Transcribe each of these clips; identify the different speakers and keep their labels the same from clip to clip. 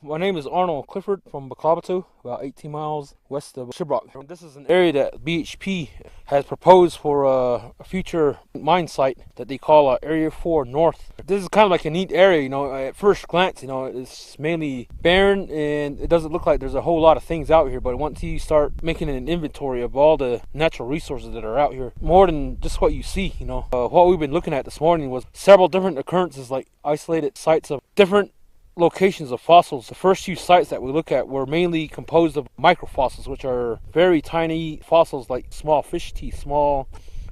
Speaker 1: My name is Arnold Clifford from Baklabato, about 18 miles west of Shiprock. This is an area that BHP has proposed for a future mine site that they call Area 4 North. This is kind of like a neat area, at first glance, it's mainly barren and it doesn't look like there's a whole lot of things out here, but once you start making an inventory of all the natural resources that are out here, more than just what you see, what we've been looking at this morning was several different occurrences, like isolated sites of different locations of fossils. The first few sites that we look at were mainly composed of microfossils, which are very tiny fossils like small fish teeth, small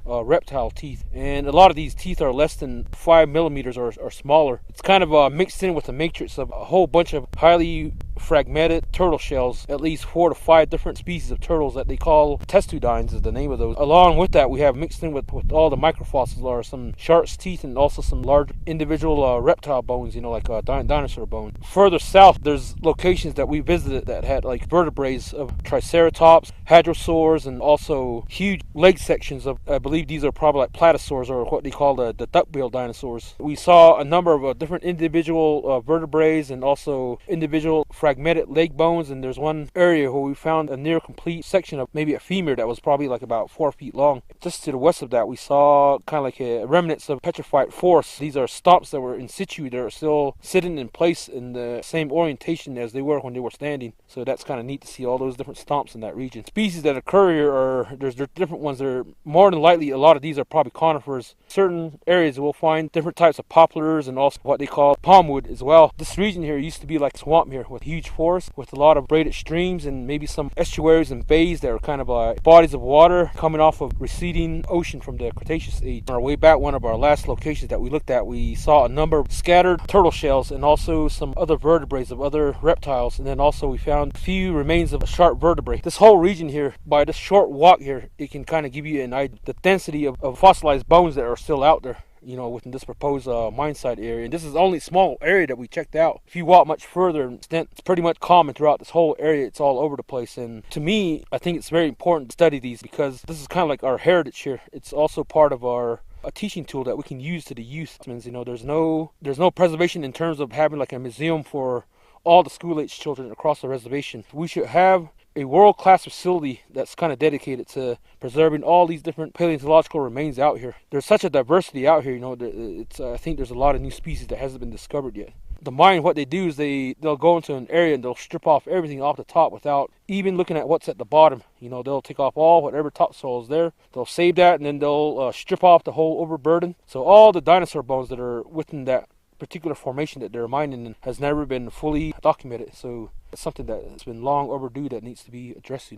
Speaker 1: reptile teeth, and a lot of these teeth are less than 5 millimeters or smaller. It's kind of mixed in with a matrix of a whole bunch of highly fragmented turtle shells, at least 4 to 5 different species of turtles that they call testudines is the name of those. Along with that, we have mixed in with all the microfossils are some shark's teeth and also some large individual reptile bones, like dinosaur bone. Further south, there's locations that we visited that had like vertebrae of triceratops, hadrosaurs, and also huge leg sections of, I believe these are probably like platysaurs or what they call the duck-billed dinosaurs. We saw a number of different individual vertebrae and also individual fragmented leg bones, and there's one area where we found a near complete section of maybe a femur that was probably like about 4 feet long. Just to the west of that, we saw kind of like remnants of petrified forests. These are stumps that were in situ. They're still sitting in place in the same orientation as they were when they were standing. So that's kind of neat to see all those different stumps in that region. Species that occur here there's different ones. They're more than likely, a lot of these are probably conifers. Certain areas we'll find different types of poplars and also what they call palmwood as well. This region here used to be like swamp here with huge forests with a lot of braided streams and maybe some estuaries and bays that are kind of bodies of water coming off of receding ocean from the Cretaceous age. On our way back, one of our last locations that we looked at, we saw a number of scattered turtle shells and also some other vertebrae of other reptiles, and then also we found a few remains of a sharp vertebrae. This whole region here, by this short walk here, it can kind of give you an idea the density of fossilized bones that are still out there, within this proposed mine site area. And this is only a small area that we checked out. If you walk much further, it's pretty much common throughout this whole area. It's all over the place. And to me, I think it's very important to study these because this is kind of like our heritage here. It's also part of a teaching tool that we can use to the youth. There's no preservation in terms of having like a museum for all the school-age children across the reservation. We should have a world-class facility that's kind of dedicated to preserving all these different paleontological remains out here. There's such a diversity out here, I think there's a lot of new species that hasn't been discovered yet. The mine, what they do is they'll go into an area and they'll strip off everything off the top without even looking at what's at the bottom. They'll take off whatever topsoil is there. They'll save that and then they'll strip off the whole overburden. So all the dinosaur bones that are within that particular formation that they're mining has never been fully documented. So it's something that's been long overdue that needs to be addressed,